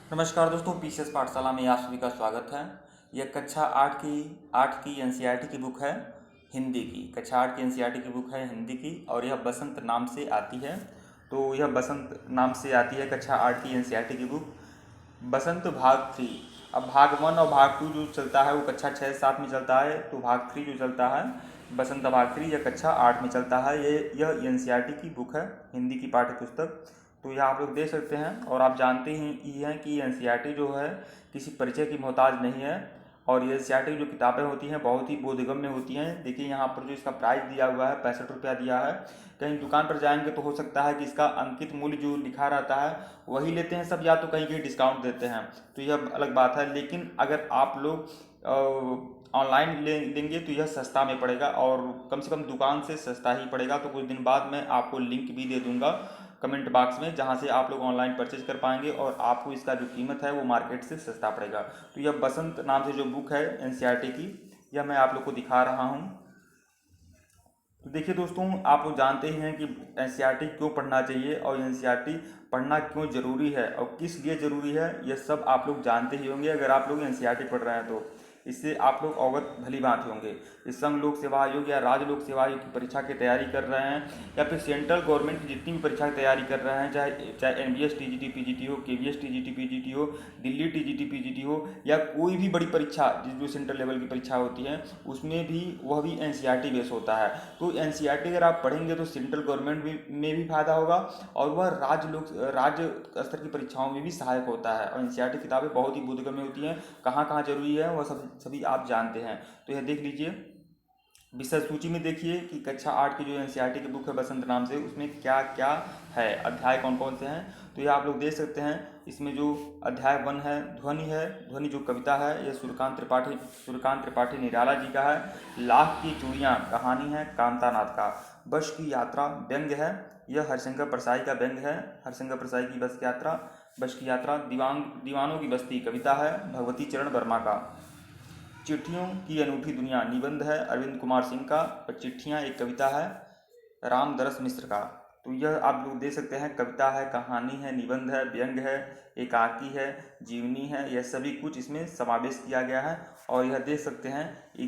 नमस्कार दोस्तों, पीसीएस पाठशाला में आप सभी का स्वागत है। यह कक्षा आठ की एनसीईआरटी की बुक है, हिंदी की। कक्षा 8 की एनसीईआरटी की बुक है हिंदी की, और यह बसंत नाम से आती है। तो यह बसंत नाम से आती है कक्षा 8 की एनसीईआरटी की बुक। बसंत भाग 3। अब भाग 1 और भाग 2 जो चलता है वो कक्षा 6-7 में चलता है, तो भाग 3 जो चलता है बसंत भाग 3 यह कक्षा 8 में चलता है। यह एनसीईआरटी की बुक है, हिंदी की पाठ्य पुस्तक। तो यह आप लोग देख सकते हैं, और आप जानते ही हैं कि एनसीईआरटी जो है किसी परिचय की मोहताज नहीं है, और ये एनसीईआरटी की जो किताबें होती हैं बहुत ही बोधगम्य होती हैं। देखिए यहाँ पर जो इसका प्राइस दिया हुआ है 65 रुपया दिया है। कहीं दुकान पर जाएंगे तो हो सकता है कि इसका अंकित मूल्य जो लिखा रहता है वही लेते हैं सब, या तो कहीं कहीं डिस्काउंट देते हैं, तो यह अलग बात है। लेकिन अगर आप लोग ऑनलाइन लेंगे तो यह सस्ता में पड़ेगा, और कम से कम दुकान से सस्ता ही पड़ेगा। तो कुछ दिन बाद मैं आपको लिंक भी दे दूंगा कमेंट बॉक्स में, जहां से आप लोग ऑनलाइन परचेज कर पाएंगे और आपको इसका जो कीमत है वो मार्केट से सस्ता पड़ेगा। तो यह बसंत नाम से जो बुक है एनसीईआरटी की, यह मैं आप लोग को दिखा रहा हूँ। तो देखिए दोस्तों, आप लोग जानते ही हैं कि एनसीईआरटी क्यों पढ़ना चाहिए और एनसीईआरटी पढ़ना क्यों ज़रूरी है और किस लिए ज़रूरी है, यह सब आप लोग जानते ही होंगे अगर आप लोग एनसीईआरटी पढ़ रहे हैं तो। इससे आप लोग अवगत भली बात होंगे। इस संघ लोक सेवा आयोग या राज्य लोक सेवा आयोग की परीक्षा की तैयारी कर रहे हैं, या फिर सेंट्रल गवर्नमेंट की जितनी भी परीक्षा की तैयारी कर रहे हैं, चाहे एमबीएस टीजीटी पीजीटी हो, केवीएस टीजीटी पीजीटी हो, दिल्ली टीजीटी पीजीटी हो, या कोई भी बड़ी परीक्षा जो सेंट्रल लेवल की परीक्षा होती है उसमें भी वह भी एनसीईआरटी बेस होता है। तो एनसीईआरटी अगर आप पढ़ेंगे तो सेंट्रल गवर्नमेंट में भी फायदा होगा, और वह राज्य स्तर की परीक्षाओं में भी सहायक होता है। और एनसीईआरटी किताबें बहुत ही बोधगम्य होती हैं, कहाँ कहाँ जरूरी है वह सभी आप जानते हैं। तो यह देख लीजिए, विषय सूची में देखिए कि कक्षा 8 की जो एनसीईआरटी की बुक है बसंत नाम से, उसमें क्या क्या है, अध्याय कौन कौन से हैं, तो ये आप लोग देख सकते हैं। इसमें जो अध्याय 1 है ध्वनि जो कविता है यह सूर्यकांत त्रिपाठी निराला जी का है। लाख की चूड़ियाँ कहानी है कांतानाथ का। बस की यात्रा व्यंग्य है, यह हरिशंकर परसाई का व्यंग्य है, हरिशंकर परसाई की बस की यात्रा। दीवानों की बस्ती कविता है भगवती चरण वर्मा का। चिट्ठियों की अनूठी दुनिया निबंध है अरविंद कुमार सिंह का, और चिट्ठियाँ एक कविता है रामदरस मिश्र का। तो यह आप लोग देख सकते हैं, कविता है, कहानी है, निबंध है, व्यंग्य है, एकाकी है, जीवनी है, यह सभी कुछ इसमें समावेश किया गया है। और यह देख सकते हैं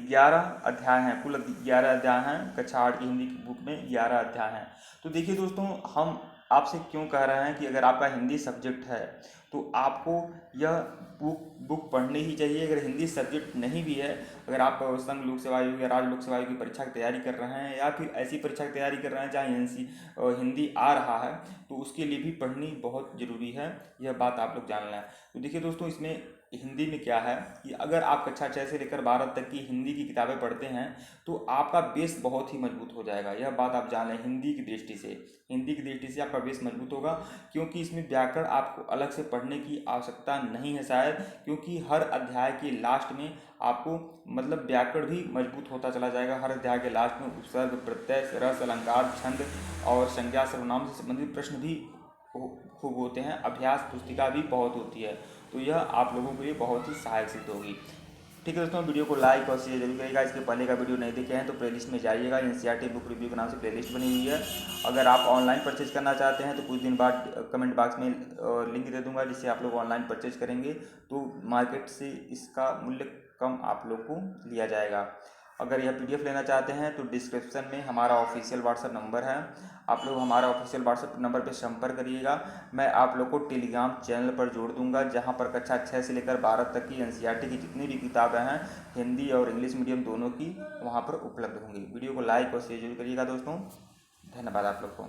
11 अध्याय हैं, कुल 11 अध्याय हैं। कक्षा 8 की हिंदी की बुक में 11 अध्याय हैं। तो देखिए दोस्तों, हम आपसे क्यों कह रहे हैं कि अगर आपका हिंदी सब्जेक्ट है तो आपको यह बुक पढ़नी ही चाहिए। अगर हिंदी सब्जेक्ट नहीं भी है, अगर आप संघ लोक सेवा आयोग या राज्य लोक सेवा आयोग की परीक्षा की तैयारी कर रहे हैं, या फिर ऐसी परीक्षा की तैयारी कर रहे हैं जहाँ हिंदी आ रहा है, तो उसके लिए भी पढ़नी बहुत ज़रूरी है। यह बात आप लोग जान लें। तो देखिए दोस्तों, इसमें हिंदी में क्या है कि अगर आप कक्षा 6 से लेकर 12 तक की हिंदी की किताबें पढ़ते हैं तो आपका बेस बहुत ही मजबूत हो जाएगा। यह बात आप जान लें, हिंदी की दृष्टि से आपका बेस मजबूत होगा, क्योंकि इसमें व्याकरण आपको अलग से पढ़ने की आवश्यकता नहीं है शायद, क्योंकि हर अध्याय के लास्ट में आपको मतलब व्याकरण भी मजबूत होता चला जाएगा। हर अध्याय के लास्ट में उपसर्ग, प्रत्यय, रस, अलंकार, छंद और संज्ञा सर्वनाम से संबंधित प्रश्न भी खूब होते हैं। अभ्यास पुस्तिका भी बहुत होती है, तो यह आप लोगों के लिए बहुत ही सहायक सिद्ध होगी। ठीक है दोस्तों, वीडियो को लाइक और शेयर जरूर करिएगा। इसके पहले का वीडियो नहीं देखे हैं तो प्लेलिस्ट में जाइएगा, एनसीईआरटी बुक रिव्यू के नाम से प्लेलिस्ट बनी हुई है। अगर आप ऑनलाइन परचेज करना चाहते हैं तो कुछ दिन बाद कमेंट बॉक्स में लिंक दे दूंगा, जिससे आप लोग ऑनलाइन परचेज करेंगे तो मार्केट से इसका मूल्य कम आप लोग को लिया जाएगा। अगर यह पीडीएफ लेना चाहते हैं तो डिस्क्रिप्शन में हमारा ऑफिशियल व्हाट्सएप नंबर है, आप लोग हमारा ऑफिशियल व्हाट्सएप नंबर पर संपर्क करिएगा। मैं आप लोग को टेलीग्राम चैनल पर जोड़ दूंगा, जहां पर कक्षा 6 से लेकर 12 तक की एनसीईआरटी की जितनी भी किताबें हैं हिंदी और इंग्लिश मीडियम दोनों की वहां पर उपलब्ध होंगी। वीडियो को लाइक और शेयर जरूर करिएगा दोस्तों। धन्यवाद आप लोग को।